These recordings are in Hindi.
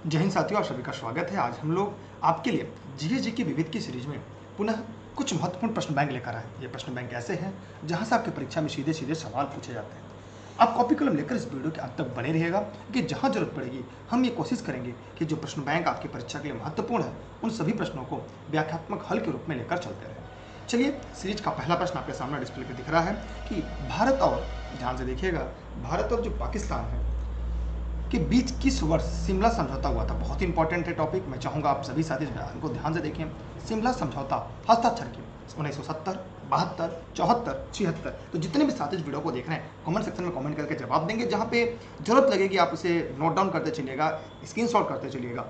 जय हिंद साथियों, आप सभी का स्वागत है। आज हम लोग आपके लिए जीएसजी की विविध की सीरीज में पुनः कुछ महत्वपूर्ण प्रश्न बैंक लेकर आए। ये प्रश्न बैंक ऐसे हैं जहां से आपकी परीक्षा में सीधे सीधे सवाल पूछे जाते हैं। आप कॉपी कलम लेकर इस वीडियो के अंत तक बने रहिएगा कि जहां जरूरत पड़ेगी हम ये कोशिश करेंगे कि जो प्रश्न बैंक आपकी परीक्षा के लिए महत्वपूर्ण है उन सभी प्रश्नों को व्याख्यात्मक हल के रूप में लेकर चलते रहें। चलिए, सीरीज का पहला प्रश्न आपके सामने डिस्प्ले पे दिख रहा है कि भारत और, ध्यान से देखिएगा, भारत और जो पाकिस्तान है के बीच किस वर्ष शिमला समझौता हुआ था। बहुत इंपॉर्टेंट है टॉपिक। मैं चाहूंगा आप सभी साथी को ध्यान से देखें। शिमला समझौता हस्ताक्षर किए 1970, 72, 74, 76। तो जितने भी साथी इस वीडियो को देख रहे हैं कमेंट सेक्शन में कमेंट करके जवाब देंगे। जहां पे जरूरत लगेगी आप इसे नोट डाउन करते चलिएगा, स्क्रीनशॉट करते चलिएगा।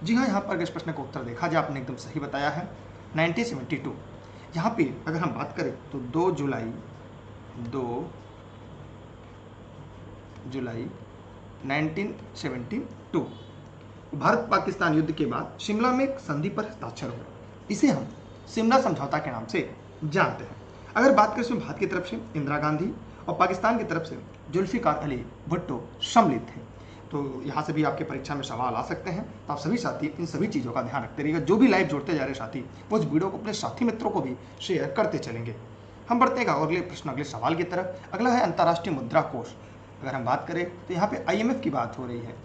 जी हाँ, यहाँ पर इस प्रश्न का उत्तर देखा जाए, आपने एकदम सही बताया है, 1972। यहाँ पे अगर हम बात करें तो 2 जुलाई 1972 भारत पाकिस्तान युद्ध के बाद शिमला में एक संधि पर हस्ताक्षर हुआ। इसे हम शिमला समझौता के नाम से जानते हैं। अगर बात करें इसमें भारत की तरफ से इंदिरा गांधी और पाकिस्तान की तरफ से जुल्फिकार अली भुट्टो सम्मिलित थे। तो यहाँ से भी आपके परीक्षा में सवाल आ सकते हैं। तो आप सभी साथी इन सभी चीज़ों का ध्यान रखते रहिएगा। जो भी लाइव जोड़ते जा रहे साथी वो इस वीडियो को अपने साथी मित्रों को भी शेयर करते चलेंगे। हम बढ़ते हैं अगले प्रश्न, अगले सवाल की तरफ। अगला है अंतर्राष्ट्रीय मुद्रा कोष। अगर हम बात करें तो यहाँ पे आईएमएफ की बात हो रही है,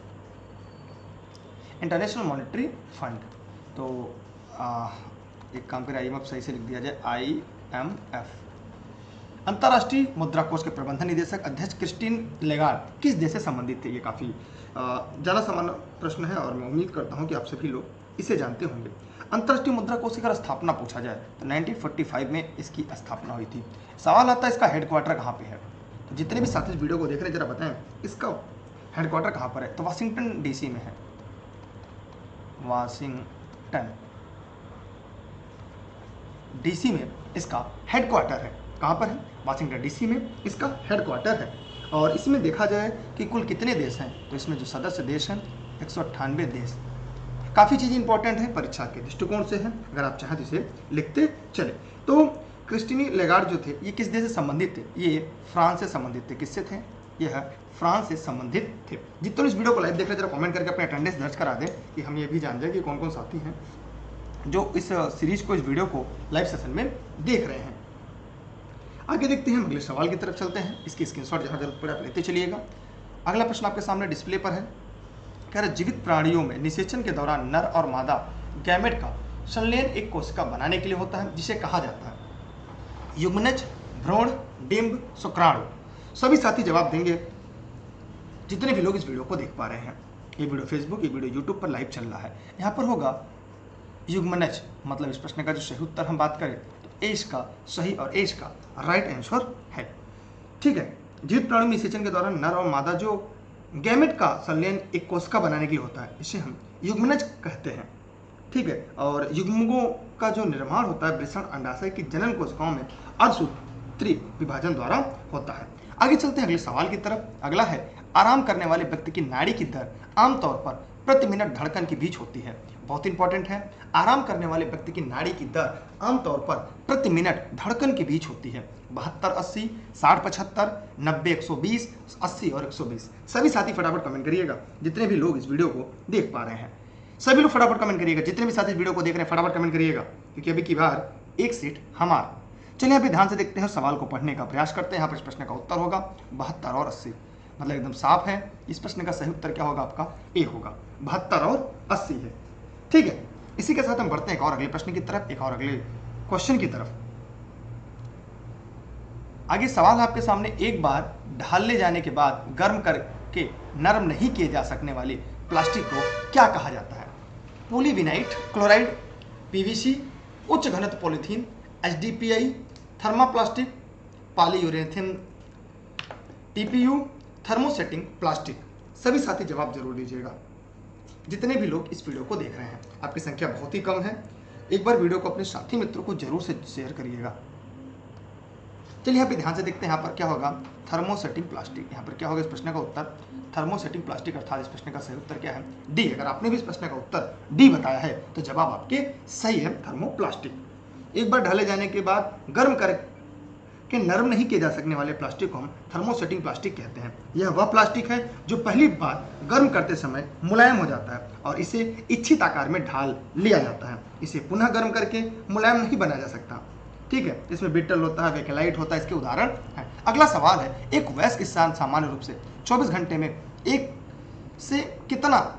इंटरनेशनल मॉनेटरी फंड। तो एक काम करें, आईएमएफ सही से लिख दिया जाए, आईएमएफ। अंतर्राष्ट्रीय मुद्रा कोष के प्रबंधन निदेशक अध्यक्ष क्रिस्टीन लेगार्ड किस देश से संबंधित थे। ये काफ़ी ज़्यादा सामान्य प्रश्न है और मैं उम्मीद करता हूँ कि आप सभी लोग इसे जानते होंगे। अंतर्राष्ट्रीय मुद्रा कोष की अगर स्थापना पूछा जाए तो 1945 में इसकी स्थापना हुई थी। सवाल आता है इसका हेडक्वार्टर कहाँ पे है। तो जितने भी साथी इस वीडियो को देख रहे हैं जरा बताएं इसका हेडक्वार्टर कहाँ पर है। तो वाशिंगटन डीसी में है, वाशिंगटन डीसी में इसका हेडक्वार्टर है। कहाँ पर है? वाशिंगटन डीसी में इसका हेडक्वार्टर है। और इसमें देखा जाए कि कुल कितने देश हैं, तो इसमें जो सदस्य देश हैं 198 देश। काफ़ी चीज़ इंपॉर्टेंट है, परीक्षा के दृष्टिकोण से है, अगर आप चाहें तो इसे लिखते चले। तो क्रिस्टीनी लेगार्ड जो थे ये किस देश से संबंधित थे? ये फ्रांस से संबंधित थे। किससे थे? यह फ्रांस से संबंधित थे। जितने इस वीडियो को लाइव देख रहे हैं जरा कमेंट करके अपने अटेंडेंस दर्ज करा दें कि हम ये भी जान जाए कि कौन कौन साथी हैं जो इस सीरीज को, इस वीडियो को लाइव सेशन में देख रहे हैं। आगे देखते हैं, हम अगले सवाल की तरफ चलते हैं। इसकी स्क्रीनशॉट जहाँ जरूरत पड़े आप लेते चलिएगा। अगला प्रश्न आपके सामने डिस्प्ले पर है। कह रहे जीवित प्राणियों में निषेचन के दौरान नर और मादा गैमेट का संलयन एक कोशिका बनाने के लिए होता है, जिसे कहा जाता है युग्मनज, भ्रूण, डिंब, शुक्राणु। सभी साथी जवाब देंगे जितने भी लोग इस वीडियो को देख पा रहे हैं। ये वीडियो फेसबुक, ये वीडियो यूट्यूब पर लाइव चल रहा है। यहाँ पर होगा युग्मनज, मतलब इस प्रश्न का जो सही उत्तर हम बात करें तो एज का सही और एज का राइट आंसर है। ठीक है, जीवित प्राणी में निषेचन के दौरान नर और मादा जो गैमेट का संलयन एक कोशिका बनाने के लिए होता है, इसे हम युग्मनज कहते हैं। ठीक है, और युग्मकों का जो निर्माण होता है वृषण अंडाशय की जनन कोशिकाओं में अर्धसूत्री विभाजन द्वारा होता है। आगे चलते हैं अगले सवाल की तरफ। अगला है आराम करने वाले व्यक्ति की नाड़ी की दर आमतौर पर प्रति मिनट धड़कन के बीच होती है। बहुत इंपॉर्टेंट है, आराम करने वाले व्यक्ति की नाड़ी की दर आमतौर पर प्रति मिनट धड़कन के बीच होती है 72-80, 60-75, 90-120, 80 और 120। सभी साथी फटाफट कमेंट करिएगा जितने भी लोग इस वीडियो को देख पा रहे हैं। सभी लोग फटाफट कमेंट करिएगा, जितने भी साथी इस वीडियो को देख रहे हैं फटाफट कमेंट करिएगा, क्योंकि अभी की बार एक सीट हमारा। चलिए अभी ध्यान से देखते हैं, सवाल को पढ़ने का प्रयास करते हैं। यहाँ पर इस प्रश्न का उत्तर होगा 72 और 80, मतलब एकदम साफ है। इस प्रश्न का सही उत्तर क्या होगा? आपका ए होगा, 72 और 80 है। ठीक है, इसी के साथ हम बढ़ते हैं एक और अगले प्रश्न की तरफ, एक और अगले क्वेश्चन की तरफ। आगे सवाल आपके सामने, एक बार ढाल ले जाने के बाद गर्म करके नरम नहीं किए जा सकने वाले प्लास्टिक को क्या कहा जाता है? पॉलीविनाइल क्लोराइड, पीवीसी, उच्च घनत्व polythene, HDPE, thermoplastic, polyurethane, TPU, thermosetting plastic. सभी साथी जवाब जरूर दीजिएगा जितने भी लोग इस वीडियो को देख रहे हैं। आपकी संख्या बहुत ही कम है, एक बार वीडियो को अपने साथी मित्रों को जरूर से शेयर करिएगा। चलिए यहाँ पे ध्यान से देखते हैं, यहाँ पर क्या होगा? Thermosetting plastic. यहाँ पर क्या होगा इस प्रश्न का उत्तर? थर्मोसेटिंग प्लास्टिक, अर्थात इस प्रश्न का सही उत्तर क्या है? डी। अगर आपने भी इस प्रश्न का उत्तर डी बताया है तो जवाब आपके सही है, थर्मोप्लास्टिक। एक बार ढले जाने के बाद गर्म के नरम नहीं किए जा सकने वाले प्लास्टिक को हम थर्मोसेटिंग प्लास्टिक कहते हैं। यह वह प्लास्टिक है जो पहली बार गर्म करते समय मुलायम हो जाता है और इसे इच्छित आकार में ढाल लिया जाता है। इसे पुनः गर्म करके मुलायम नहीं बनाया जा सकता। ठीक है, इसमें बिटल होता है, वेकेलाइट होता है, इसके उदाहरण है। अगला सवाल है, एक वयस्क इंसान सामान्य रूप से 24 घंटे में 1 से कितना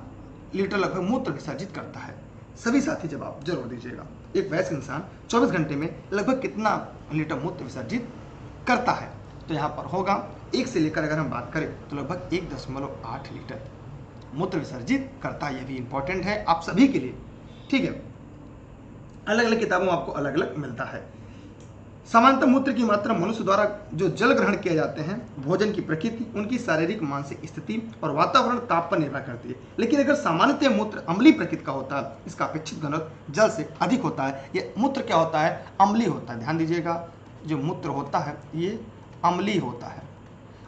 लीटर लगभग मूत्र विसर्जित करता है? सभी साथी जवाब जरूर दीजिएगा। एक वयस्क इंसान 24 घंटे में लगभग कितना लीटर मूत्र विसर्जित करता है? तो यहाँ पर होगा 1 से लेकर अगर हम बात करें तो लगभग 1.8 लीटर मूत्र विसर्जित करता है। यह भी इंपॉर्टेंट है आप सभी के लिए। ठीक है, अलग अलग किताबों में आपको अलग अलग मिलता है। सामान्यतः मूत्र की मात्रा मनुष्य द्वारा जो जल ग्रहण किए जाते हैं, भोजन की प्रकृति, उनकी शारीरिक मानसिक स्थिति और वातावरण ताप पर निर्भर करती है। लेकिन अगर सामान्यतः मूत्र अम्लीय प्रकृति का होता है, इसका अपेक्षित घनत्व जल से अधिक होता है। ये मूत्र क्या होता है? अम्लीय होता है। ध्यान दीजिएगा, जो मूत्र होता है ये अम्लीय होता है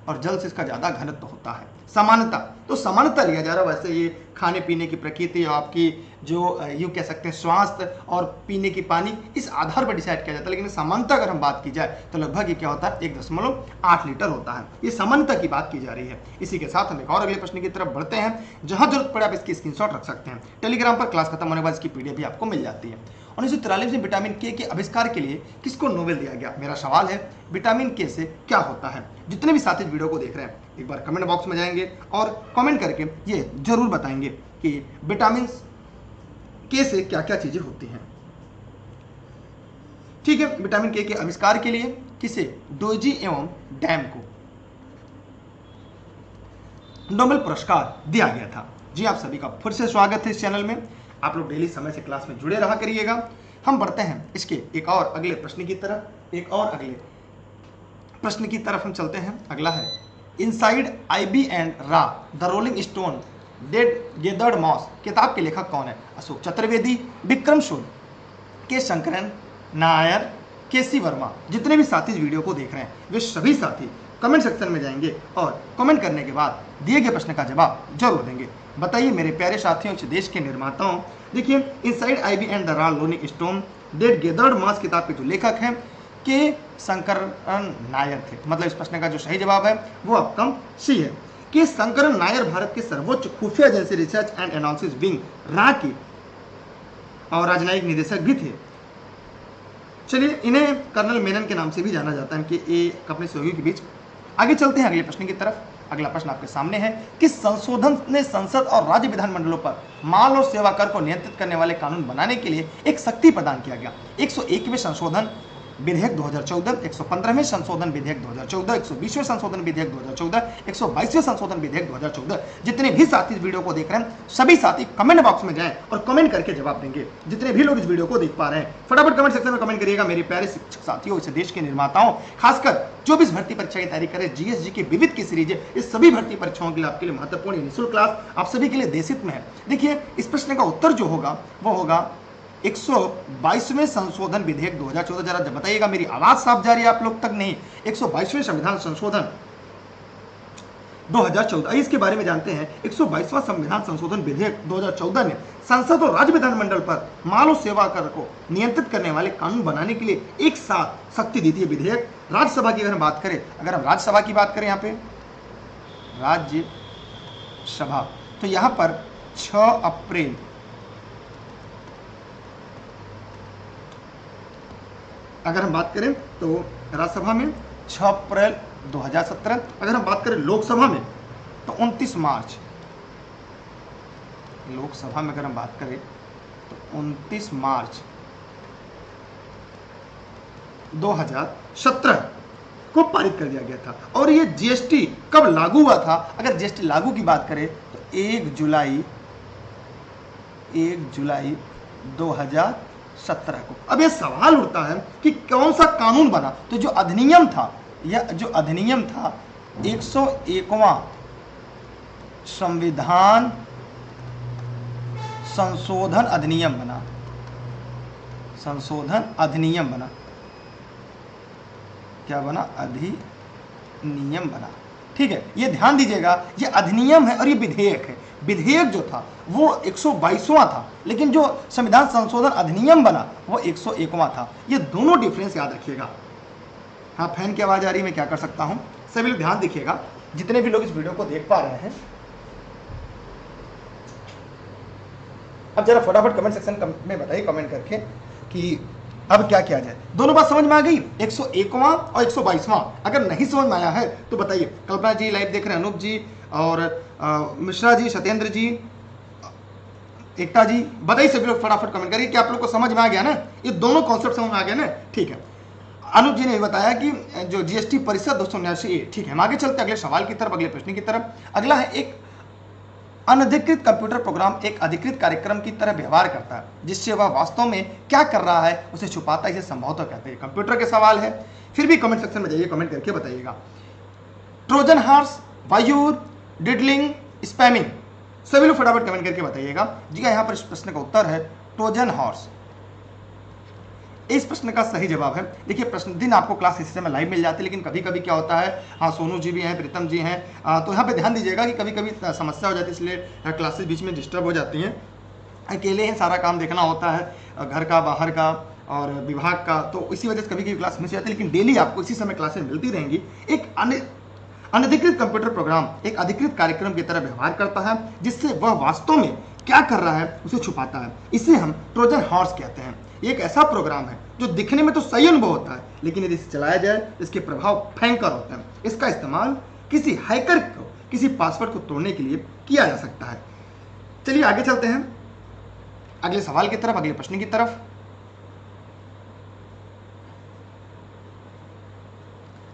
और जल से इसका ज़्यादा घनत्व होता है सामान्यतः। तो सामान्यतः लिया जा रहा है। वैसे ये खाने पीने की प्रकृति, आपकी जो यूँ कह सकते हैं स्वास्थ्य और पीने की पानी, इस आधार पर डिसाइड किया जाता है। लेकिन सामान्यतः अगर हम बात की जाए तो लगभग ये क्या होता है? 1.8 लीटर होता है। ये सामान्यतः की बात की जा रही है। इसी के साथ हम एक और अगले प्रश्न की तरफ बढ़ते हैं। जहाँ जरूरत पड़े आप इसकी स्क्रीनशॉट रख सकते हैं। टेलीग्राम पर क्लास खत्म होने के बाद इसकी PDF भी आपको मिल जाती है। 1943 में विटामिन के आविष्कार के लिए किसको नोबेल दिया गया? मेरा सवाल है, विटामिन के से क्या होता है? जितने भी साथी वीडियो को देख रहे हैं एक बार कमेंट बॉक्स में जाएंगे और कमेंट करके ये जरूर बताएंगे कि विटामिन के से क्या क्या चीजें होती हैं। ठीक है, विटामिन के आविष्कार के लिए किसे? डोजी एवं डैम को नोबेल पुरस्कार दिया गया था। जी आप सभी का फिर से स्वागत है इस चैनल में। आप लोग डेली समय से क्लास में जुड़े रहा करिएगा। हम बढ़ते हैं इसके एक और अगले प्रश्न की तरफ। हम चलते हैं। अगला है, इनसाइड आईबी एंड रा the rolling stone that gathered moss किताब के लेखक कौन है? अशोक चतुर्वेदी, विक्रम शूल, के शंकरन नायर, केसी वर्मा। जितने भी साथी इस वीडियो को देख रहे हैं वे सभी साथी कमेंट सेक्शन में जाएंगे और कमेंट करने के बाद दिए गए प्रश्न का जवाब जरूर देंगे। बताइए मेरे प्यारे साथियों, इस देश के निर्माताओं, देखिए इनसाइड आईबी एंड द रा rolling stone that gathered moss किताब के जो लेखक हैं के शंकरन नायर थे। मतलब इस प्रश्न का जो सही जवाब है वो आपका सी है। के शंकरन नायर भारत के सर्वोच्च खुफिया agency research and analysis wing रा के और राजनयिक निदेशक भी थे। चलिए, इन्हें कर्नल मेनन के नाम से भी जाना जाता है कि ये अपने सहयोगियों के बीच। आगे चलते हैं अगले प्रश्न की तरफ। अगला प्रश्न आपके सामने है, किस संशोधन ने संसद और राज्य विधानमंडलों पर माल और सेवा कर को नियंत्रित करने वाले कानून बनाने के लिए एक शक्ति प्रदान किया गया? 101वें संशोधन विधेयक 2014, 115वें संशोधन विधेयक 2014, 120वें संशोधन विधेयक 2014, 122वें संशोधन विधेयक 2014। जितने भी साथी इस वीडियो को देख रहे हैं सभी साथी कमेंट बॉक्स में जाएं और कमेंट करके जवाब देंगे। जितने भी लोग इस वीडियो को देख पा रहे हैं फटाफट कमेंट सेक्शन में कमेंट करिएगा। मेरे प्यारे शिक्षक साथियों, इस देश के निर्माताओं, खासकर जो भी भर्ती परीक्षा की तैयारी करे, GSG की विविध की सीरीज है, इस सभी भर्ती परीक्षाओं के लिए आपके लिए महत्वपूर्ण निःशुल्क क्लास आप सभी के लिए देशित में है। देखिए, इस प्रश्न का उत्तर जो होगा वो होगा 122वें संशोधन विधेयक 2014। जरा बताइएगा, मेरी आवाज साफ जा रही है आप लोग तक? नहीं। 122वें संविधान संशोधन 2014, इसके बारे में जानते हैं। 122वां संविधान संशोधन विधेयक 2014 ने संसद और राज्य विधानमंडल पर माल और सेवा कर को नियंत्रित करने वाले कानून बनाने के लिए एक साथ शक्ति दी थी। विधेयक राज्यसभा की अगर हम बात करें, अगर हम राज्यसभा की बात करें, यहाँ पे राज्यसभा, तो यहाँ पर 6 अप्रैल अगर हम बात करें तो राज्यसभा में 6 अप्रैल 2017। अगर हम बात करें लोकसभा में तो 29 मार्च। लोकसभा में अगर हम बात करें तो 29 मार्च 2017 को पारित कर दिया गया था। और ये GST कब लागू हुआ था? अगर GST लागू की बात करें तो 1 जुलाई 2017 को। अब ये सवाल उठता है कि कौन सा कानून बना? तो जो अधिनियम था, यह जो अधिनियम था 101वां संविधान संशोधन अधिनियम बना। संशोधन अधिनियम बना। क्या बना? अधिनियम बना। ठीक है, ये ध्यान दीजिएगा, ये अधिनियम है और ये विधेयक है। विधेयक जो था वो 122वां था, लेकिन जो संविधान संशोधन अधिनियम बना वो 101वां था। ये दोनों डिफरेंस याद रखिएगा। हाँ, फैन की आवाज़ आ रही है, मैं क्या कर सकता हूँ। सभी लोग ध्यान देखिएगा, जितने भी लोग इस वीडियो को देख पा रहे हैं, अब जरा फटाफट कमेंट सेक्शन में बताइए कमेंट करके कि अब क्या किया जाए। दोनों बात समझ में आ गई, 101वां और 122वां। अगर नहीं समझ में आया है तो बताइए। कल्पना जी लाइव देख रहे हैं, अनूप जी और मिश्रा जी, सत्येंद्र जी, एकता जी, बताइए सभी लोग फटाफट कमेंट करिए कि आप लोग को समझ में आ गया ना, ये दोनों कॉन्सेप्ट समझ में आ गया ना। ठीक है, अनूप जी ने बताया कि जो जीएसटी परिषद 279A, ठीक है। हम आगे चलते अगले सवाल की तरफ, अगले प्रश्न की तरफ। अगला है, एक अनधिकृत कंप्यूटर प्रोग्राम एक अधिकृत कार्यक्रम की तरह व्यवहार करता है, जिससे वह वास्तव में क्या कर रहा है उसे छुपाता है, इसे संभवतः कहते हैं। कंप्यूटर के सवाल है, फिर भी कमेंट सेक्शन में जाइए, कमेंट करके बताइएगा। ट्रोजन हॉर्स, वायूर, डिडलिंग, स्पैमिंग, सभी लोग फटाफट कमेंट करके बताइएगा। जी हाँ, यहाँ पर इस प्रश्न का उत्तर है ट्रोजन हॉर्स। इस प्रश्न का सही जवाब है। देखिए, प्रश्न दिन आपको क्लास इस समय लाइव मिल जाती है, लेकिन कभी कभी क्या होता है, हाँ सोनू जी भी हैं, प्रीतम जी हैं, तो यहाँ पे ध्यान दीजिएगा कि कभी कभी समस्या हो जाती है, इसलिए क्लासेस बीच में डिस्टर्ब हो जाती हैं। अकेले ही सारा काम देखना होता है, घर का, बाहर का और विभाग का, तो इसी वजह से कभी कभी क्लास मिस जाती है, लेकिन डेली आपको इसी समय क्लासेस मिलती रहेंगी। एक अनधिकृत कंप्यूटर प्रोग्राम एक अधिकृत कार्यक्रम की तरह व्यवहार करता है, जिससे वह वास्तव में क्या कर रहा है उसे छुपाता है। इसे हम ट्रोजन हॉर्स कहते हैं। एक ऐसा प्रोग्राम है जो दिखने में तो सही अनुभव होता है, लेकिन यदि इसे चलाया जाए तो इसके प्रभाव भयंकर होते हैं। इसका इस्तेमाल किसी हैकर को किसी पासवर्ड को तोड़ने के लिए किया जा सकता है। चलिए आगे चलते हैं अगले सवाल की तरफ, अगले प्रश्न की तरफ।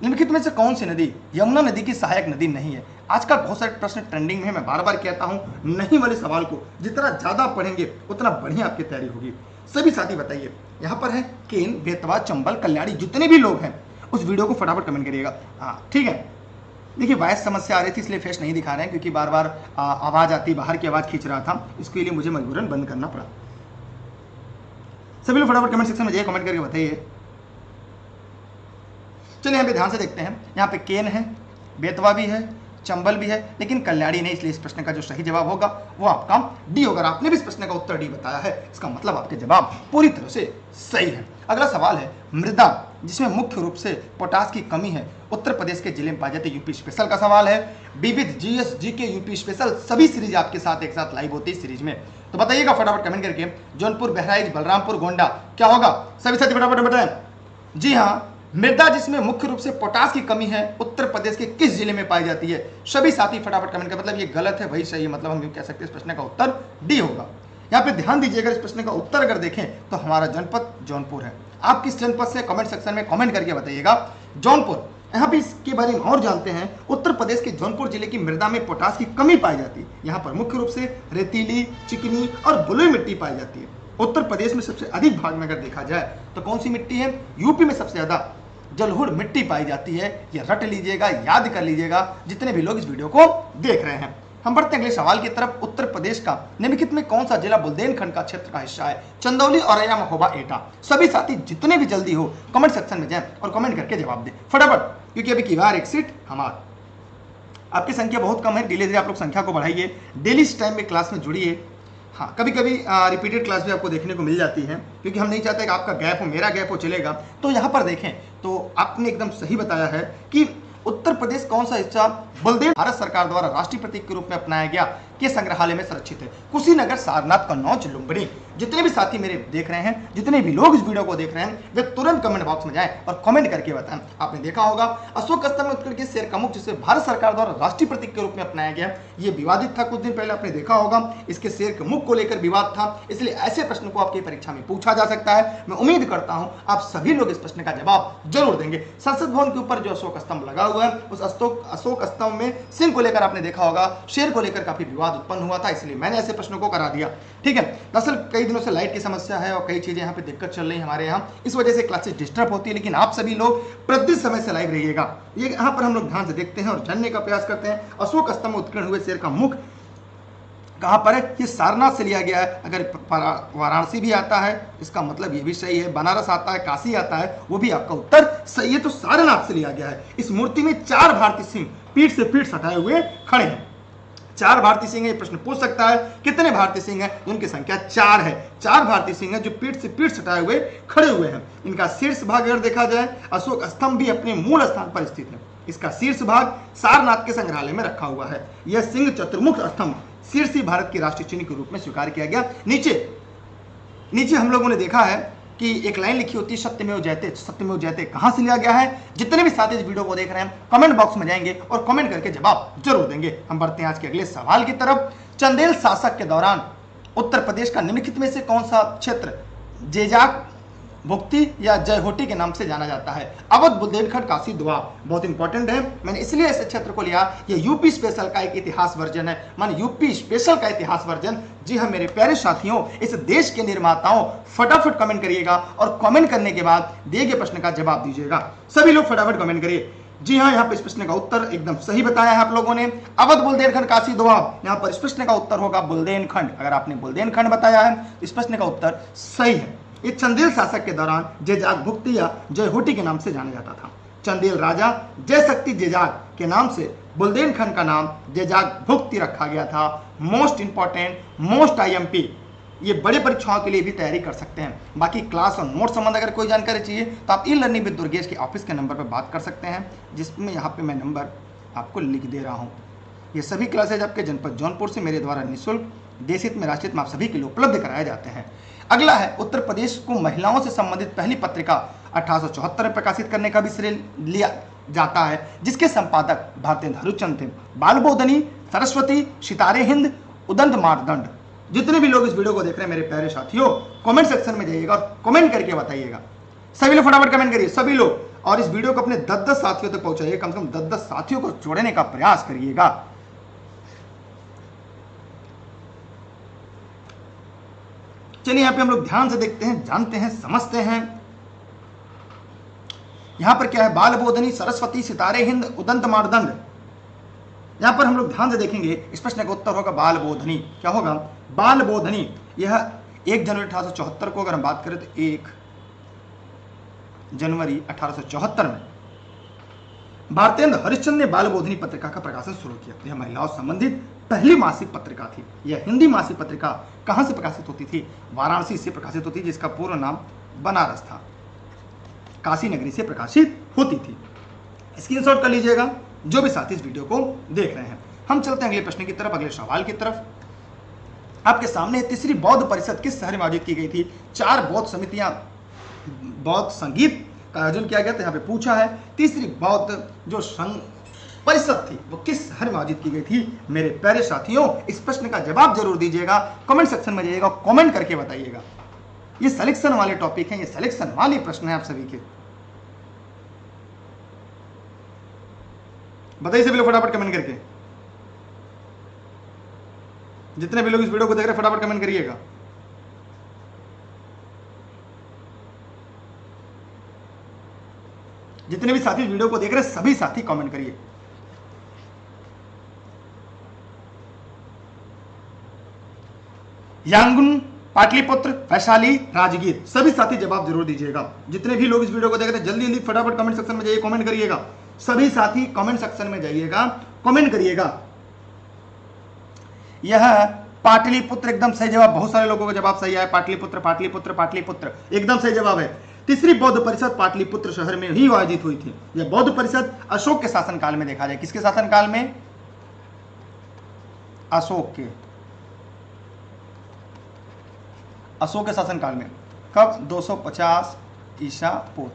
निम्नलिखित में से कौन सी नदी यमुना नदी की सहायक नदी नहीं है? आजकल बहुत सारे प्रश्न ट्रेंडिंग में है। मैं बार बार कहता हूं, नहीं वाले सवाल को जितना ज्यादा पढ़ेंगे उतना बढ़िया आपकी तैयारी होगी। सभी साथी बताइए, यहाँ पर है केन, बेतवा, चंबल, कल्याणी, जितने भी लोग हैं उस वीडियो को फटाफट कमेंट करिएगा। हाँ ठीक है। देखिए, वॉइस समस्या आ रही थी, इसलिए फेस नहीं दिखा रहे हैं, क्योंकि बार बार आवाज आती, बाहर की आवाज खींच रहा था, इसके लिए मुझे मजबूरन बंद करना पड़ा। सभी लोग फटाफट कमेंट सेक्शन में जाइए, कमेंट करके बताइए। चलिए यहाँ पे ध्यान से देखते हैं। यहाँ पे केन है, बेतवा भी है, चंबल भी है, लेकिन कल्याणी नहीं, इसलिए इस प्रश्न का जो सही जवाब होगा वो आपका डी होगा। आपने भी इस प्रश्न का उत्तर डी बताया है, इसका मतलब आपके जवाब पूरी तरह से सही है। अगला सवाल है, मृदा जिसमें मुख्य रूप से पोटास की कमी है उत्तर प्रदेश के जिले में पाई जाती है। यूपी स्पेशल का सवाल है। विविध जीएस जीके यूपी स्पेशल सभी सीरीज आपके साथ एक साथ लाइव होती है सीरीज में, तो बताइएगा फटाफट कमेंट करके। जौनपुर, बहराइच, बलरामपुर, गोंडा, क्या होगा? सभी साथी फटाफट बताएं। जी हाँ, मृदा जिसमें मुख्य रूप से पोटास की कमी है उत्तर प्रदेश के किस जिले में पाई जाती है? सभी साथी फटाफट कमेंट कर, मतलब ये गलत है वही सही है, मतलब हम यूं कह सकते हैं इस प्रश्न का उत्तर डी होगा। यहाँ पे ध्यान दीजिएगा, इस प्रश्न का उत्तर अगर देखें तो हमारा जनपद जौनपुर है। आप किस जनपद से, कमेंट सेक्शन में कमेंट करके बताइएगा। जौनपुर। यहाँ पे इसके बारे में और जानते हैं। उत्तर प्रदेश के जौनपुर जिले की मृदा में पोटास की कमी पाई जाती है। यहाँ पर मुख्य रूप से रेतीली, चिकनी और बलुई मिट्टी पाई जाती है। उत्तर प्रदेश में सबसे अधिक भाग में अगर देखा जाए तो कौन सी मिट्टी है? यूपी में सबसे ज्यादा जलहुड़ मिट्टी पाई जाती है। ये रट लीजिएगा, याद कर लीजिएगा जितने भी लोग इस वीडियो को देख रहे हैं। हम बढ़ते हैं अगले सवाल की तरफ। उत्तर प्रदेश का निम्नलिखित में कौन सा जिला बुंदेलखंड का क्षेत्र का हिस्सा है? चंदौली, औरैया, महोबा, एटा। सभी साथी जितने भी जल्दी हो कमेंट सेक्शन में जाएं और कमेंट करके जवाब दें फटाफट, क्योंकि अभी की बार एक सीट हमारा। आपकी संख्या बहुत कम है, धीरे धीरे आप लोग संख्या को बढ़ाइए। डेली इस टाइम में क्लास में जुड़िए। हाँ, कभी कभी रिपीटेड क्लास भी आपको देखने को मिल जाती है, क्योंकि हम नहीं चाहते कि आपका गैप हो, मेरा गैप हो, चलेगा। तो यहाँ पर देखें तो आपने एकदम सही बताया है कि उत्तर प्रदेश कौन सा हिस्सा बलदेव भारत सरकार द्वारा राष्ट्रीय प्रतीक के रूप में अपनाया गया के संग्रहालय में संरक्षित है? कुशीनगर, सारनाथ, कन्नौज, लुम्बिनी। जितने भी साथी मेरे देख रहे हैं, जितने भी लोग इस वीडियो को देख रहे हैं, वे तुरंत कमेंट बॉक्स में जाएं और कमेंट करके बताएं। आपने देखा होगा अशोक स्तंभ में उत्कल के शेर का मुख, जिसे भारत सरकार द्वारा राष्ट्रीय प्रतीक के रूप में अपनाया गया, ये विवादित था। कुछ दिन पहले आपने देखा होगा इसके शेर के मुख को लेकर विवाद था, इसलिए ऐसे प्रश्न को आपकी परीक्षा में पूछा जा सकता है। मैं उम्मीद करता हूं आप सभी लोग इस प्रश्न का जवाब जरूर देंगे। संसद भवन के ऊपर जो अशोक स्तंभ लगा हुआ है, उस अशोक स्तंभ में सिंह को लेकर आपने देखा होगा शेर को लेकर काफी विवाद उत्पन्न हुआ था, इसलिए मैंने ऐसे प्रश्नों को करा दिया। ठीक है, दरअसल कई दिनों से लाइट की समस्या है और कई चीजें यहाँ पे दिक्कत चल रही है हमारे यहाँ, इस वजह से क्लासेस डिस्टर्ब होती है, लेकिन आप सभी लोग प्रतिदिन समय से लाइव रहिएगा। ये यहाँ पर हम लोग ध्यान से देखते हैं और जानने का प्रयास करते हैं। अशोक स्तंभ में उत्कीर्ण हुए शेर का मुख कहाँ पर है? ये सारनाथ से लिया गया है। अगर वाराणसी भी आता है इसका मतलब ये भी सही है, बनारस आता है, काशी आता है, वो भी आपका उत्तर सही है। तो सारनाथ से लिया गया है। इस मूर्ति में 4 भारतीय सिंह पीठ से पीठ सटाए हुए खड़े हैं। 4 भारतीय सिंह है, ये प्रश्न पूछ सकता है कितने भारतीय सिंह है, उनकी संख्या 4 है। 4 भारतीय सिंह है जो पीठ से पीठ सटाए हुए खड़े हुए हैं। इनका शीर्ष भाग अगर देखा जाए, अशोक स्तंभ भी अपने मूल स्थान पर स्थित है। इसका शीर्ष भाग सारनाथ के संग्रहालय में रखा हुआ है। यह सिंह चतुर्मुख स्तंभ शीर्षी भारत के राष्ट्रीय चिन्ह के रूप में स्वीकार किया गया। नीचे हम लोगों ने देखा है कि एक लाइन लिखी होती है सत्यमेव जयते। सत्यमेव जयते कहां से लिया गया है? जितने भी साथी इस वीडियो को देख रहे हैं कमेंट बॉक्स में जाएंगे और कमेंट करके जवाब जरूर देंगे। हम बढ़ते हैं आज के अगले सवाल की तरफ। चंदेल शासक के दौरान उत्तर प्रदेश का निम्नलिखित में से कौन सा क्षेत्र जेजाक भुक्ति या जयहोटी के नाम से जाना जाता है? अवध, बुंदेलखंड, काशी, दोआब। बहुत इंपॉर्टेंट है, मैंने इसलिए इस क्षेत्र को लिया। ये यूपी स्पेशल का एक इतिहास वर्जन है, मान यूपी स्पेशल का इतिहास वर्जन। जी हाँ मेरे प्यारे साथियों, इस देश के निर्माताओं फटाफट कमेंट करिएगा और कमेंट करने के बाद दिए गए प्रश्न का जवाब दीजिएगा। सभी लोग फटाफट कमेंट करिए। जी हाँ, यहाँ पर इस प्रश्न का उत्तर एकदम सही बताया है आप लोगों ने। अवध, बुंदेलखंड, काशी, दोआब। यहाँ पर इस प्रश्न का उत्तर होगा बुंदेलखंड। अगर आपने बुंदेलखंड बताया है इस प्रश्न का उत्तर सही है। ये चंदेल शासक के दौरान जेजाक भुक्ति या जयहोटी के नाम से जाना जाता था। चंदेल राजा जयशक्ति जेजाक के नाम से बुंदेलखंड का नाम जेजाक भुक्ति रखा गया था। मोस्ट इंपॉर्टेंट, मोस्ट आईएमपी, ये बड़े परीक्षाओं के लिए भी तैयारी कर सकते हैं। बाकी क्लास और नोट संबंध अगर कोई जानकारी चाहिए तो आप ई लर्निंग विद दुर्गेश के ऑफिस के नंबर पर बात कर सकते हैं, जिसमें यहाँ पे मैं नंबर आपको लिख दे रहा हूँ। ये सभी क्लासेज आपके जनपद जौनपुर से मेरे द्वारा निःशुल्क देशित में राष्ट्रित में आप सभी के लिए उपलब्ध कराए जाते हैं। अगला है उत्तर प्रदेश को महिलाओं से संबंधित पहली पत्रिका 1874 में प्रकाशित करने का भी श्रेय लिया जाता है, जिसके संपादक भारतेंद्र हरिश्चंद्र थे। बालबोधनी, सरस्वती, सितारे हिंद, उदंत मारदंड। जितने भी लोग इस वीडियो को देख रहे हैं मेरे प्यारे साथियों, कमेंट सेक्शन में जाइएगा और कमेंट करके बताइएगा। सभी लोग फटाफट कमेंट करिए, सभी लोग, और इस वीडियो को अपने 10-10 साथियों तक पहुंचाइए। कम से कम 10-10 साथियों को जोड़ने का प्रयास करिएगा। चलिए यहाँ पे हम लोग ध्यान से देखते हैं, जानते हैं, समझते हैं। यहां पर क्या है? बालबोधनी, सरस्वती, सितारे हिंद, उदंत मारदंड। यहां पर हम लोग ध्यान से देखेंगे, इस प्रश्न का उत्तर होगा बालबोधनी। क्या होगा? बालबोधनी। यह 1 जनवरी 1874 को अगर हम बात करें तो 1 जनवरी 1874 में भारतेंद्र हरिश्चंद्र ने बालबोधनी पत्रिका का प्रकाशन शुरू किया। यह महिलाओं से संबंधित पहली मासिक पत्रिका थी। यह हिंदी मासिक पत्रिका कहां से प्रकाशित होती थी? वाराणसी से प्रकाशित होती, जिसका पूर्ण नाम बनारस था। काशी नगरी से प्रकाशित होती थी। स्क्रीनशॉट कर लीजिएगा जो भी साथी इस वीडियो को देख रहे हैं। हम चलते हैं अगले प्रश्न की तरफ, अगले सवाल की तरफ। आपके सामने तीसरी बौद्ध परिषद किस शहर में आयोजित की गई थी? 4 बौद्ध समितियां, बौद्ध संगीत का आयोजन किया गया था। यहाँ पे पूछा है तीसरी बौद्ध जो परिषद थी वो किस शहर में आयोजित की गई थी? मेरे प्यारे साथियों, इस प्रश्न का जवाब जरूर दीजिएगा, कमेंट सेक्शन में जाइएगा, कमेंट करके बताइएगा। ये सिलेक्शन वाले टॉपिक हैं, ये सिलेक्शन वाले प्रश्न हैं आप सभी के। बताइए सभी लोग फटाफट कमेंट करके। जितने भी लोग इस वीडियो को देख रहे हैं फटाफट कमेंट करिएगा। जितने भी साथी वीडियो को देख रहे हैं सभी साथी कमेंट करिए। यांगुन, पाटलिपुत्र, वैशाली, राजगीर। सभी साथी जवाब जरूर दीजिएगा। जितने भी लोग इस वीडियो को देख रहे हैं जल्दी जल्दी फटाफट कमेंट सेक्शन में जाइए, कमेंट करिएगा। सभी साथी कमेंट सेक्शन में जाइएगा, कमेंट करिएगा। यह पाटलिपुत्र एकदम सही जवाब। बहुत सारे लोगों का जवाब सही है। पाटलिपुत्र, पाटलिपुत्र, पाटलिपुत्र एकदम सही जवाब है। तीसरी बौद्ध परिषद पाटलिपुत्र शहर में ही आयोजित हुई थी। यह बौद्ध परिषद अशोक के शासनकाल में देखा जाए। किसके शासनकाल में? अशोक के शासनकाल में। कब? 250 ईसा पूर्व,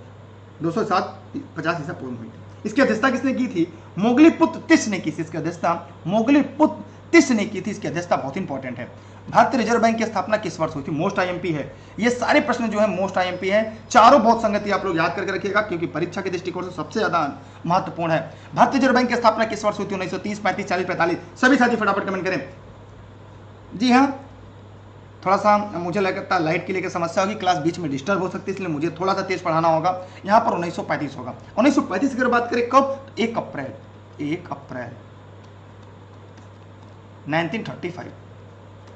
250 ईसा पूर्व हुई। इसकी अध्यक्षता किसने की थी? मोगलीपुत्र तिस ने की थी। इसकी अध्यक्षता मोगलीपुत्र तिस ने की थी। इसकी अध्यक्षता बहुत इंपॉर्टेंट है। भारतीय रिजर्व बैंक की स्थापना किस वर्ष हुई थी? मोस्ट आईएमपी है। ये सारे प्रश्न जो है मोस्ट आईएमपी है। चारों बौद्ध संगति आप लोग याद करके रखिएगा, क्योंकि परीक्षा के दृष्टिकोण से सबसे ज्यादा महत्वपूर्ण है। भारतीय रिजर्व बैंक की स्थापना किस वर्ष हुई थी? 1930, 35, 40, 45। सभी साथी फटाफट कमेंट करें। जी हाँ, थोड़ा सा मुझे लगता है लाइट की लेकर समस्या होगी, क्लास बीच में डिस्टर्ब हो सकती है, इसलिए मुझे थोड़ा सा तेज पढ़ाना होगा। यहाँ पर 1935 होगा। 1935 की अगर बात करें कब? 1 अप्रैल 1935,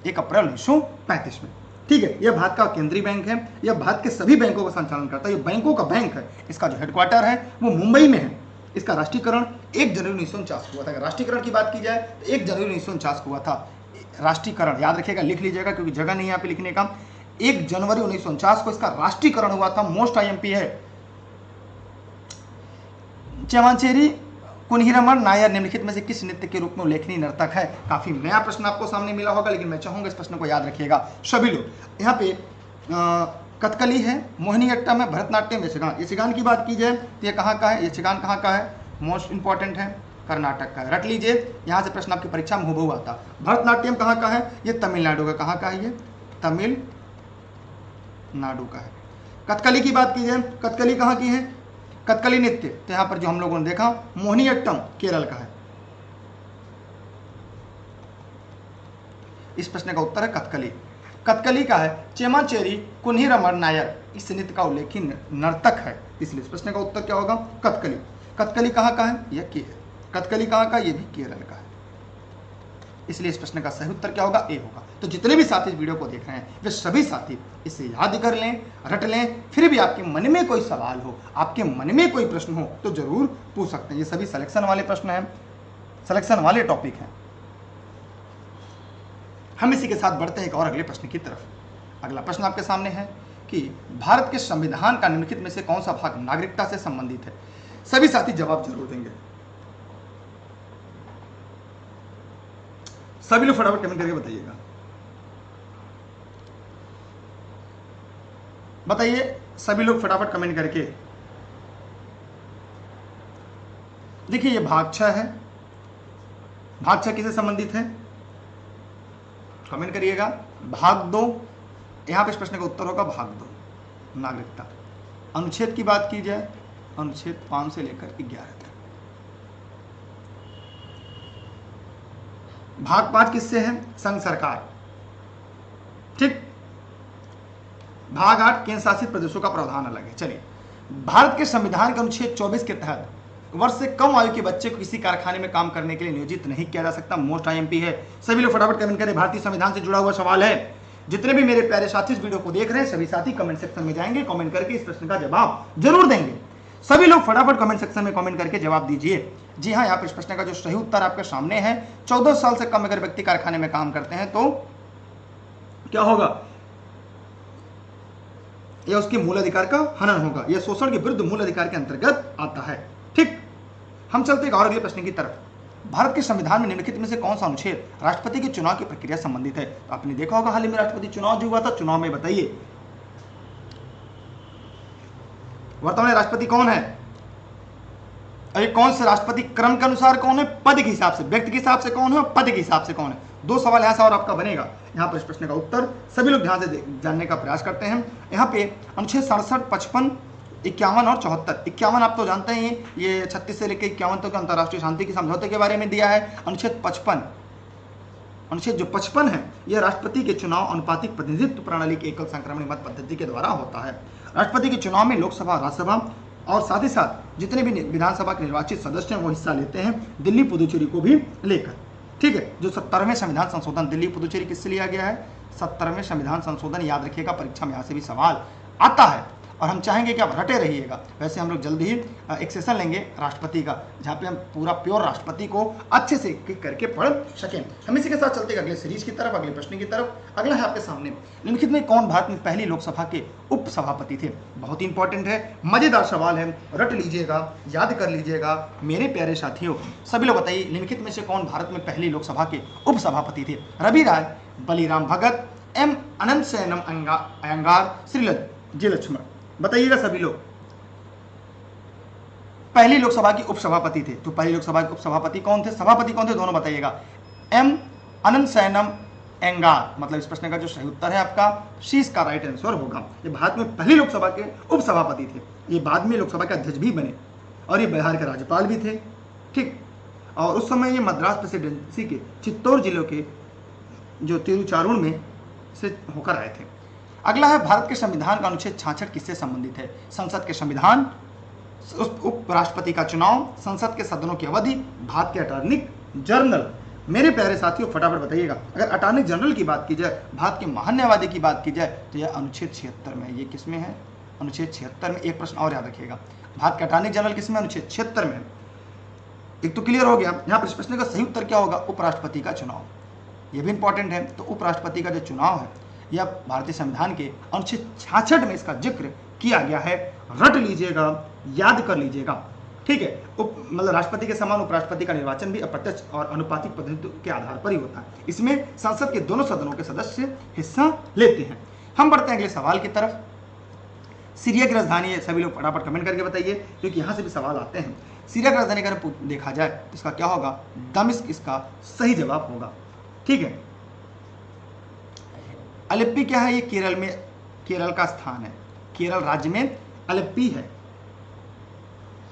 1 अप्रैल 1935 में। ठीक है, यह भारत का केंद्रीय बैंक है। यह भारत के सभी बैंकों का संचालन करता है। यह बैंकों का बैंक है। इसका जो हेडक्वार्टर है वो मुंबई में है। इसका राष्ट्रीयकरण 1 जनवरी 1949 को हुआ था। अगर राष्ट्रीयकरण की बात की जाए तो 1 जनवरी 1949 को हुआ था राष्ट्रीयकरण, याद रखिएगा, लिख लीजिएगा क्योंकि जगह नहीं है यहाँ पे लिखने का। 1 जनवरी 1949 को इसका राष्ट्रीयकरण हुआ था। मोस्ट आईएमपी है। चेमाचेरी कुन्हीरमण नायर निम्नलिखित में से किस नृत्य के रूप में उल्लेखनीय नर्तक है? काफी नया प्रश्न आपको सामने मिला होगा, लेकिन मैं चाहूंगा इस प्रश्न को याद रखिएगा सभी लोग। यहाँ पे कथकली है, मोहिनीअट्टम है, भरतनाट्यम, यक्षगान। यक्षगान की बात की जाए तो ये कहाँ का है? यक्षगान कहाँ का है? मोस्ट इंपॉर्टेंट है, कर्नाटक का है। रट लीजिए, यहाँ से प्रश्न आपकी परीक्षा में हुबहू आता। भरतनाट्यम कहाँ का है? ये तमिलनाडु का। कहाँ का है? ये तमिलनाडु का है। कथकली की बात की जाए, कथकली कहाँ की है? कथकली नृत्य तो यहाँ पर जो हम लोगों ने देखा मोहिनीअट्टम केरल का है। इस प्रश्न का उत्तर है कथकली। कथकली का है चेमाचेरी कुन्हीरमण नायर, इस नृत्य का उल्लेखनीय नर्तक है, इसलिए इस प्रश्न का उत्तर क्या होगा? कथकली। कथकली कहाँ का है? यह कथकली कहाँ का? ये भी केरल का है, इसलिए इस प्रश्न का सही उत्तर क्या होगा? ए होगा। तो जितने भी साथी इस वीडियो को देख रहे हैं वे सभी साथी इसे याद कर लें, रट लें। फिर भी आपके मन में कोई सवाल हो, आपके मन में कोई प्रश्न हो तो जरूर पूछ सकते हैं। ये सभी सिलेक्शन वाले प्रश्न हैं, सिलेक्शन वाले टॉपिक हैं। हम इसी के साथ बढ़ते हैं एक और अगले प्रश्न की तरफ। अगला प्रश्न आपके सामने है कि भारत के संविधान का निम्नलिखित में से कौन सा भाग नागरिकता से संबंधित है? सभी साथी जवाब जरूर देंगे। सभी लोग फटाफट कमेंट करके बताइएगा। बताइए सभी लोग फटाफट कमेंट करके। देखिए ये भाग 6 है। भाग 6 किससे संबंधित है? कमेंट करिएगा। भाग 2, यहां पे इस प्रश्न का उत्तर होगा भाग 2, नागरिकता। अनुच्छेद की बात की जाए, अनुच्छेद 5 से लेकर 11 तक। भाग 5 किससे है? संघ सरकार। ठीक। भाग 8 केंद्र शासित प्रदेशों का प्रावधान अलग है। चलिए, भारत के संविधान के अनुच्छेद 24 के तहत वर्ष से कम आयु के बच्चे को किसी कारखाने में काम करने के लिए नियोजित नहीं किया जा सकता। मोस्ट आईएमपी है। सभी लोग फटाफट कमेंट करें। भारतीय संविधान से जुड़ा हुआ सवाल है। जितने भी मेरे प्यारे साथी इस वीडियो को देख रहे हैं सभी साथी कमेंट सेक्शन में जाएंगे, कमेंट करके इस प्रश्न का जवाब जरूर देंगे। सभी लोग फटाफट कमेंट सेक्शन में कमेंट करके जवाब दीजिए। जी हाँ, यहाँ पर इस प्रश्न का जो सही उत्तर आपके सामने है, 14 साल से कम अगर व्यक्ति कारखाने में काम करते हैं तो क्या होगा? यह उसके मूल अधिकार का हनन होगा। यह शोषण के विरुद्ध मूल अधिकार के अंतर्गत आता है। ठीक। हम चलते हैं और अगले प्रश्न की तरफ। भारत के संविधान में निम्नलिखित में से कौन सा अनुच्छेद राष्ट्रपति के चुनाव की प्रक्रिया संबंधित है? तो आपने देखा होगा हाल ही में राष्ट्रपति चुनाव जो हुआ था, चुनाव में बताइए वर्तमान राष्ट्रपति कौन है? अरे कौन से राष्ट्रपति क्रम के अनुसार कौन है? पद के हिसाब से, व्यक्ति के हिसाब से कौन है और पद के हिसाब से कौन है? 2 सवाल यहां से और आपका बनेगा। यहाँ पर इस प्रश्न का उत्तर सभी लोग ध्यान से जानने का प्रयास करते हैं। यहाँ पे अनुच्छेद 67, 55, 51 और 74। 51 आप तो जानते हैं, ये 36 से लेकर 51 तक अंतर्राष्ट्रीय शांति के समझौते के बारे में दिया है। अनुच्छेद 55, अनुच्छेद जो 55 है यह राष्ट्रपति के चुनाव अनुपातिक प्रतिनिधित्व प्रणाली के एकल संक्रमण मत पद्धति के द्वारा होता है। राष्ट्रपति के चुनाव में लोकसभा, राज्यसभा और साथ ही साथ जितने भी विधानसभा के निर्वाचित सदस्य हैं वो हिस्सा लेते हैं, दिल्ली पुदुचेरी को भी लेकर। ठीक है। जो 70वें संविधान संशोधन, दिल्ली पुदुचेरी किससे लिया गया है? 70वें संविधान संशोधन, याद रखिएगा परीक्षा में यहाँ से भी सवाल आता है और हम चाहेंगे कि आप रटे रहिएगा। वैसे हम लोग जल्दी ही एक सेशन लेंगे राष्ट्रपति का, जहाँ पे हम पूरा प्योर राष्ट्रपति को अच्छे से करके पढ़ सकें। हम इसी के साथ चलते हैं अगले सीरीज की तरफ, अगले प्रश्न की तरफ। अगला है आपके सामने, निम्नलिखित में कौन भारत में पहली लोकसभा के उप सभापति थे? बहुत ही इंपॉर्टेंट है, मजेदार सवाल है, रट लीजिएगा, याद कर लीजिएगा मेरे प्यारे साथियों। सभी लोग बताइए निम्नलिखित में से कौन भारत में पहली लोकसभा के उप सभापति थे? रवि राय, बलीराम भगत, एम अनंत सैनम अयंगार, श्री जी लक्ष्मण। बताइएगा सभी लोग। पहली लोकसभा की उपसभापति थे, तो पहली लोकसभा के उपसभापति कौन थे? सभापति कौन थे? दोनों बताइएगा। एम अनंत सैनम अयंगार, मतलब इस प्रश्न का जो सही उत्तर है आपका सी का राइट आंसर होगा। ये भारत में पहली लोकसभा के उपसभापति थे। ये बाद में लोकसभा के अध्यक्ष भी बने और ये बिहार के राज्यपाल भी थे। ठीक। और उस समय ये मद्रास प्रेसिडेंसी के चित्तौड़ जिलों के जो तिरुचारुण में से होकर आए थे। अगला है भारत के संविधान का अनुच्छेद 66 किससे संबंधित है? संसद के संविधान, उपराष्ट्रपति का चुनाव, संसद के सदनों की अवधि, भारत के अटॉर्नी जनरल। मेरे प्यारे साथियों फटाफट बताइएगा। अगर अटॉर्नी जनरल की बात की जाए, भारत के महान्यायवादी की बात की जाए तो यह अनुच्छेद 76 में। ये किस में है? अनुच्छेद 76 में। एक प्रश्न और याद रखिएगा, भारत का अटॉर्नी जनरल किसमें? अनुच्छेद 76 में। एक तो क्लियर हो गया। यहाँ पर इस प्रश्न का सही उत्तर क्या होगा? उपराष्ट्रपति का चुनाव। यह भी इंपॉर्टेंट है। तो उपराष्ट्रपति का जो चुनाव है यह भारतीय संविधान के अनुच्छेद 66 में इसका जिक्र किया गया है। रट लीजिएगा, याद कर लीजिएगा, ठीक है। मतलब राष्ट्रपति के समान उपराष्ट्रपति का निर्वाचन भी अप्रत्यक्ष और अनुपातिक पद्धति के आधार पर ही होता है। इसमें संसद के दोनों सदनों के सदस्य हिस्सा लेते हैं। हम बढ़ते हैं अगले सवाल की तरफ। सीरिया की राजधानी है, सभी लोग फटाफट कमेंट करके बताइए क्योंकि यहाँ से भी सवाल आते हैं। सीरिया की राजधानी अगर देखा जाए तो इसका क्या होगा? दमिश्क इसका सही जवाब होगा, ठीक है। अलेप्पी क्या है? ये केरल में, केरल का स्थान है। केरल राज्य में अलेप्पी है।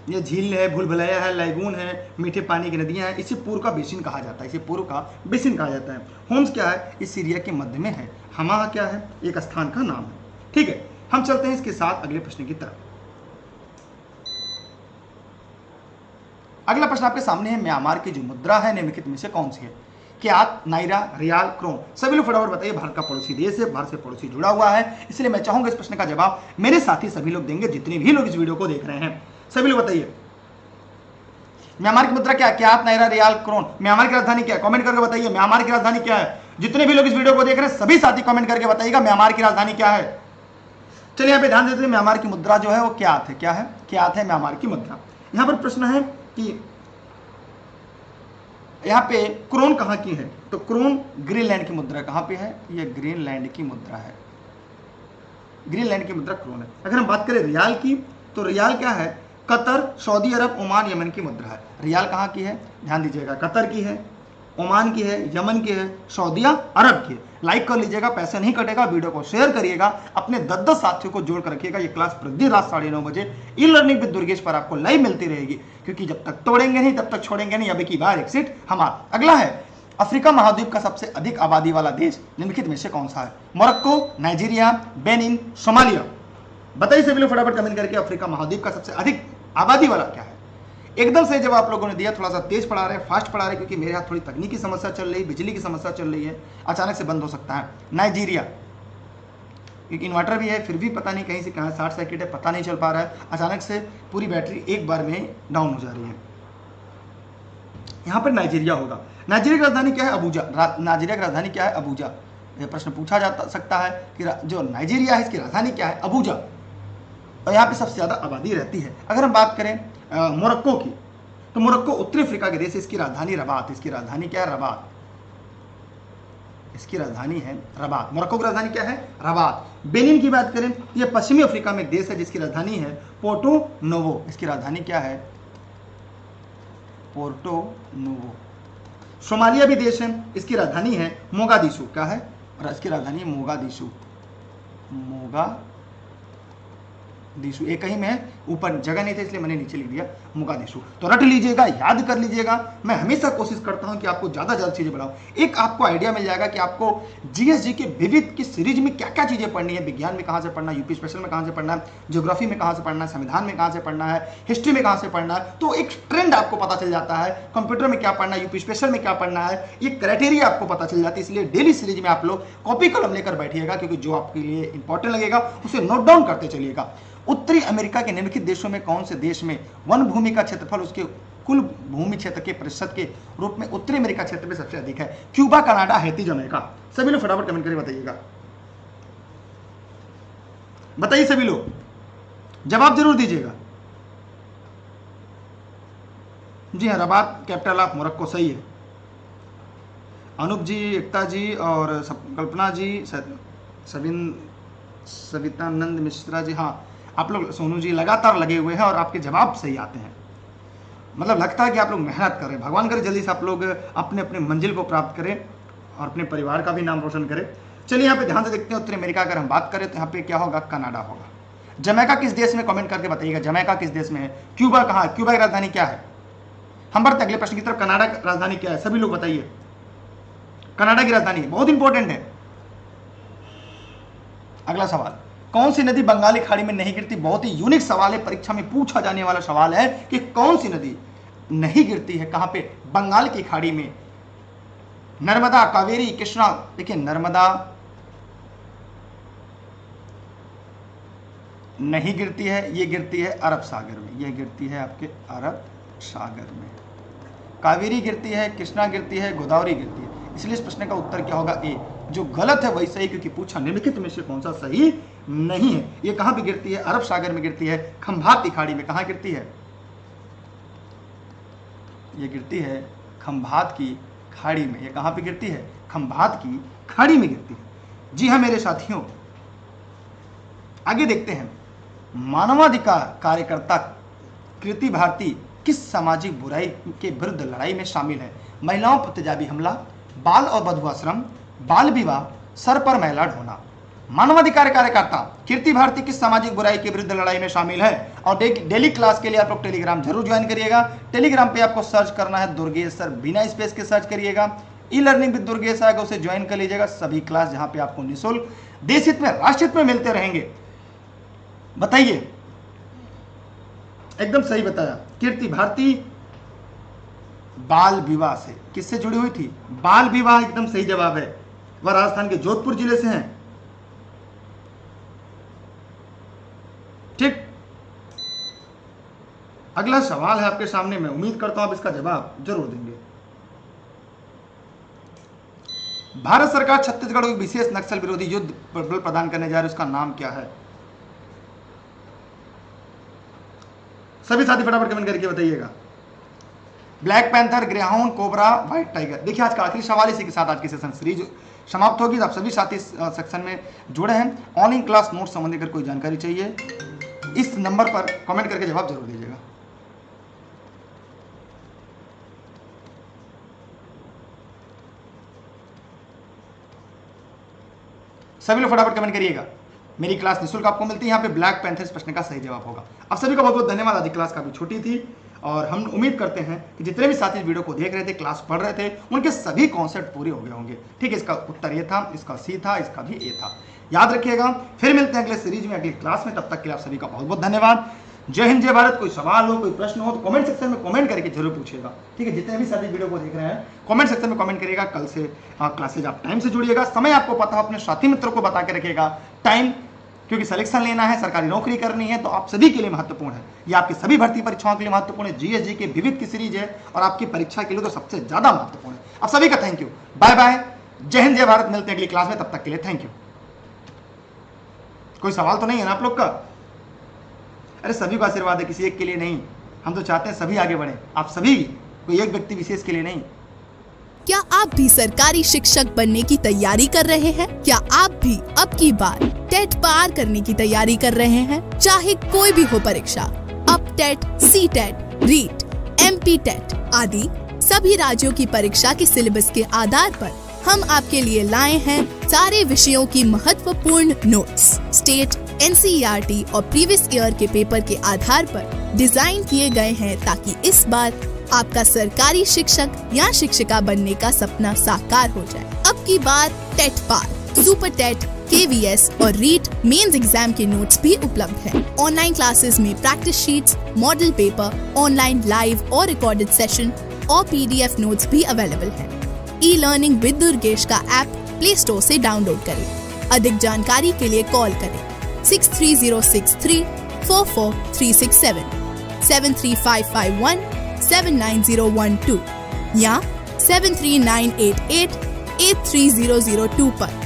ये झील है, भूल भुलैया है, लैगून है, मीठे पानी की नदियां हैं। इसे पूर्व का बेसिन कहा जाता है। इसे पूर्व का बेसिन कहा जाता है। होम्स क्या है? इस सीरिया के मध्य में है। हमा क्या है? एक स्थान का नाम है, ठीक है। हम चलते हैं इसके साथ अगले प्रश्न की तरफ। अगला प्रश्न आपके सामने है, म्यांमार की जो मुद्रा है निम्नलिखित में से कौन सी है? Kyat, naira, riyal, krone. सभी लोग फटाफट बताइए। भारत का पड़ोसी देश है, भारत से पड़ोसी जुड़ा हुआ है, इसलिए मैं चाहूंगा इस प्रश्न का जवाब मेरे साथी सभी लोग देंगे, जितने भी लोग इस वीडियो को देख रहे हैं। सभी लोग बताइए म्यांमार की मुद्रा क्या है? Kyat, naira, riyal, krone. Myanmar की राजधानी क्या है? कमेंट करके बताइए म्यांमार की राजधानी क्या है। जितने भी लोग इस वीडियो को देख रहे हैं सभी साथी कमेंट करके बताइएगा म्यांमार की राजधानी क्या है। चलिए यहाँ पे ध्यान देते हैं, म्यांमार की मुद्रा जो है वो क्यात है। क्या है? क्यात है म्यांमार की मुद्रा। यहाँ पर प्रश्न है कि यहाँ पे क्रोन कहाँ की है? तो क्रोन ग्रीनलैंड की मुद्रा कहाँ पे है? ये ग्रीनलैंड की मुद्रा है। ग्रीनलैंड की मुद्रा क्रोन है। अगर हम बात करें रियाल की, तो रियाल क्या है? कतर, सऊदी अरब, ओमान, यमन की मुद्रा है। रियाल कहाँ की है? ध्यान दीजिएगा, कतर की है, ओमान की है, यमन की है, सऊदी अरब की है। लाइक कर लीजिएगा, पैसे नहीं कटेगा। वीडियो को शेयर करिएगा, अपने 10-10 साथियों को जोड़ कर रखिएगा। ये क्लास प्रतिदिन रात 9:30 बजे ई लर्निंग विद दुर्गेश पर आपको लाइव मिलती रहेगी, क्योंकि जब तक तोड़ेंगे नहीं तब तक छोड़ेंगे नहीं। अभी की बार एक सीट हमारा। अगला है, अफ्रीका महाद्वीप का सबसे अधिक आबादी वाला देश निम्नलिखित में से कौन सा है? Morocco, Nigeria, Benin, Somalia. बताइए सभी लोग फटाफट कमेंट करके, अफ्रीका महाद्वीप का सबसे अधिक आबादी वाला क्या है? एकदम से जब आप लोगों ने दिया, थोड़ा सा तेज पढ़ा रहे हैं, फास्ट पढ़ा रहे हैं, क्योंकि मेरे यहाँ थोड़ी तकनीकी समस्या चल रही है, बिजली की समस्या चल रही है, अचानक से बंद हो सकता है। नाइजीरिया, एक इन्वर्टर भी है, फिर भी पता नहीं कहीं से कहाँ 60 सर्किट है, पता नहीं चल पा रहा है, अचानक से पूरी बैटरी एक बार में डाउन हो जा रही है। यहाँ पर नाइजीरिया होगा। नाइजीरिया की राजधानी क्या है? अबूजा। नाइजीरिया की राजधानी क्या है? अबूजा। यह प्रश्न पूछा जा सकता है कि जो नाइजीरिया है इसकी राजधानी क्या है? अबूजा। और यहाँ पे सबसे ज्यादा आबादी रहती है। अगर हम बात करें मोरक्को की, तो मोरक्को उत्तरी अफ्रीका के देश है, इसकी राजधानी रबात। इसकी राजधानी क्या है? रबात। इसकी राजधानी है रबात। मोरक्को की राजधानी क्या है? रबात। बेनिन की बात करें, यह पश्चिमी अफ्रीका में एक देश है जिसकी राजधानी है पोर्टो नोवो। इसकी राजधानी क्या है? Porto novo. सोमालिया भी देश है, इसकी राजधानी है मोगादिशु। क्या है? इसकी राजधानी है मोगादिशु। मोगादिशु एक ही में है, ऊपर जगह नहीं थी इसलिए मैंने नीचे लिख दिया मोगादिशु। तो रट लीजिएगा, याद कर लीजिएगा। मैं हमेशा कोशिश करता हूं कि आपको ज्यादा चीजें बढ़ाऊं। एक आपको आइडिया मिल जाएगा कि आपको जीएसजी के विविध की सीरीज में क्या क्या चीजें पढ़नी है। विज्ञान में कहां से पढ़ना है, यूपी स्पेशल में कहां से पढ़ना है, ज्योग्राफी में कहां से पढ़ना है, संविधान में कहां से पढ़ना है, हिस्ट्री में कहां से पढ़ना है। तो एक ट्रेंड आपको पता चल जाता है, कंप्यूटर में क्या पढ़ना है, यूपी स्पेशल में क्या पढ़ना है, ये क्राइटेरिया आपको पता चल जाती है। इसलिए डेली सीरीज में आप लोग कॉपी कलम लेकर बैठिएगा, क्योंकि जो आपके लिए इंपॉर्टेंट लगेगा उसे नोट डाउन करते चलिएगा। उत्तरी अमेरिका के निम्नलिखित देशों में कौन से देश में वन भूमि का क्षेत्रफल उसके कुल भूमि क्षेत्र के प्रतिशत के रूप में उत्तरी अमेरिका क्षेत्र में सबसे अधिक है? Cuba, Canada, Haiti, Jamaica. सभी लोग फटाफट कमेंट करके बताइएगा। बताइए सभी लोग, जवाब जरूर दीजिएगा। जी हाँ, रबात कैपिटल ऑफ मोरक्को सही है। अनूप जी, एकता जी और कल्पना जी, सवितानंद मिश्रा जी, हाँ आप लोग, सोनू जी लगातार लगे हुए हैं और आपके जवाब सही आते हैं। मतलब लगता है कि आप लोग मेहनत करें। भगवान करे जल्दी से आप लोग अपने अपने मंजिल को प्राप्त करें और अपने परिवार का भी नाम रोशन करें। चलिए यहाँ पे ध्यान से देखते हैं। उत्तरी अमेरिका अगर हम बात करें तो यहाँ पे क्या होगा? कनाडा होगा। जमैका किस देश में? कमेंट करके बताइएगा, जमैका किस देश में है? क्यूबा कहाँ है? क्यूबा की राजधानी क्या है? हम बढ़ते अगले प्रश्न की तरफ। कनाडा की राजधानी क्या है? सभी लोग बताइए। कनाडा की राजधानी बहुत इंपॉर्टेंट है। अगला सवाल, कौन सी नदी बंगाली खाड़ी में नहीं गिरती? बहुत ही यूनिक सवाल है, परीक्षा में पूछा जाने वाला सवाल है कि कौन सी नदी नहीं गिरती है? कहां पे? बंगाल की खाड़ी में। नर्मदा, कावेरी, कृष्णा। देखिए नर्मदा, नहीं गिरती है, ये गिरती है अरब सागर में, ये गिरती है आपके अरब सागर में। कावेरी गिरती है, कृष्णा गिरती है, गोदावरी गिरती है। इसलिए इस प्रश्न का उत्तर क्या होगा? ए। जो गलत है वही सही, क्योंकि पूछा निम्नलिखित में से कौन सा सही नहीं है। ये कहां पे गिरती है? अरब सागर में गिरती है, खंभात की खाड़ी में। कहां गिरती है? ये गिरती है खंभात की खाड़ी में। ये कहां पे गिरती है? खंभात की खाड़ी में गिरती है। जी हाँ मेरे साथियों, आगे देखते हैं। मानवाधिकार कार्यकर्ता कृति भारती किस सामाजिक बुराई के विरुद्ध लड़ाई में शामिल है? महिलाओं पर तेजाबी हमला, बाल और बधुआश्रम, बाल विवाह, सर पर मैला ढोना। मानवाधिकार कार्यकर्ता कीर्ति भारती किस सामाजिक बुराई के विरुद्ध लड़ाई में शामिल है? और डेली क्लास के लिए आप लोग टेलीग्राम जरूर ज्वाइन करिएगा। टेलीग्राम पे आपको सर्च करना है दुर्गेश सर, बिना स्पेस के सर्च करिएगा। ई लर्निंग विद दुर्गेश आएगा, उसे ज्वाइन कर लीजिएगा। सभी क्लास जहां पे आपको निःशुल्क देश हित में राष्ट्र हित में मिलते रहेंगे। बताइए, एकदम सही बताया। कीर्ति भारती बाल विवाह से किससे जुड़ी हुई थी? बाल विवाह एकदम सही जवाब है। वह राजस्थान के जोधपुर जिले से हैं। ठीक, अगला सवाल है आपके सामने। मैं उम्मीद करता हूं आप इसका जवाब जरूर देंगे। भारत सरकार छत्तीसगढ़ को एक विशेष नक्सल विरोधी युद्ध बल प्रदान करने जा रही है, उसका नाम क्या है? सभी साथी फटाफट कमेंट करके बताइएगा। Black panther, greyhound, cobra, white tiger. देखिए आज का आखिरी सवाल, इसी के साथ आज की सेशन सीरीज समाप्त होगी। आप सभी साथी सेक्शन में जुड़े हैं। ऑनलाइन क्लास नोट संबंधी अगर कोई जानकारी चाहिए इस नंबर पर कमेंट करके जवाब जरूर दीजिएगा। सभी लोग फटाफट कमेंट करिएगा। मेरी क्लास निःशुल्क आपको मिलती है। यहाँ पे ब्लैक पैंथर इस प्रश्न का सही जवाब होगा। आप सभी का बहुत बहुत धन्यवाद। आज क्लास काफी छोटी थी और हम उम्मीद करते हैं कि जितने भी साथी वीडियो को देख रहे थे, क्लास पढ़ रहे थे, उनके सभी कॉन्सेप्ट पूरे हो गए होंगे। ठीक है, इसका उत्तर ये था, इसका सी था, इसका भी ए था। याद रखिएगा। फिर मिलते हैं अगले सीरीज में, अगली क्लास में। तब तक के लिए आप सभी का बहुत बहुत धन्यवाद। जय हिंद, जय भारत। कोई सवाल हो, कोई प्रश्न हो तो कमेंट सेक्शन में कमेंट करके जरूर पूछिएगा। ठीक है, जितने भी साथी वीडियो को देख रहे हैं कमेंट सेक्शन में कमेंट करिएगा। कल से क्लासेज आप टाइम से जुड़िएगा। समय आपको पता हो, अपने साथी मित्रों को बता के रखिएगा टाइम, क्योंकि सिलेक्शन लेना है, सरकारी नौकरी करनी है, तो आप सभी के लिए महत्वपूर्ण है। ये आपकी सभी भर्ती परीक्षाओं के लिए महत्वपूर्ण है। जीएसजी के विविध की सीरीज है और आपकी परीक्षा के लिए तो सबसे ज्यादा महत्वपूर्ण है। आप सभी का थैंक यू। Bye bye. जय हिंद, जय भारत। मिलते हैं अगली क्लास में। तब तक के लिए थैंक यू। कोई सवाल तो नहीं है ना आप लोग का? अरे सभी का आशीर्वाद है, किसी एक के लिए नहीं। हम तो चाहते हैं सभी आगे बढ़े, आप सभी, कोई एक व्यक्ति विशेष के लिए नहीं। क्या आप भी सरकारी शिक्षक बनने की तैयारी कर रहे हैं? क्या आप भी अब की बार टेट पार करने की तैयारी कर रहे हैं? चाहे कोई भी हो परीक्षा, अब TET, C TET, REET, MP TET आदि सभी राज्यों की परीक्षा के सिलेबस के आधार पर हम आपके लिए लाए हैं सारे विषयों की महत्वपूर्ण नोट्स। स्टेट, NCERT और प्रीवियस ईयर के पेपर के आधार पर डिजाइन किए गए हैं, ताकि इस बार आपका सरकारी शिक्षक या शिक्षिका बनने का सपना साकार हो जाए। अब की बार टेट पार, सुपर टेट, KVS और रीट मेंस एग्जाम के नोट्स भी उपलब्ध हैं। ऑनलाइन क्लासेस में practice sheets, model paper, online live और रिकॉर्डेड सेशन और PDF नोट्स भी अवेलेबल हैं। ई लर्निंग विद दुर्गेश का ऐप प्ले स्टोर से डाउनलोड करें। अधिक जानकारी के लिए कॉल करें 63063 44367, 73551 79012 या 73988 83002 पर।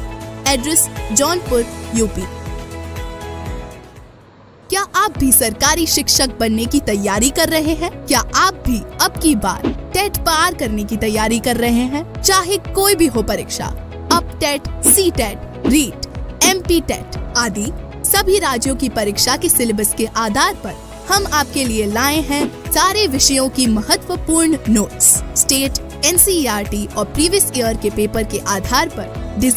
Address Jaunpur, UP। क्या आप भी सरकारी शिक्षक बनने की तैयारी कर रहे हैं? क्या आप भी अब की बार टेट पार करने की तैयारी कर रहे हैं? चाहे कोई भी हो परीक्षा, अब TET, C TET, REET, MP TET आदि सभी राज्यों की परीक्षा के सिलेबस के आधार पर हम आपके लिए लाए हैं सारे विषयों की महत्वपूर्ण नोट्स। स्टेट, NCERT और प्रीवियस ईयर के पेपर के आधार पर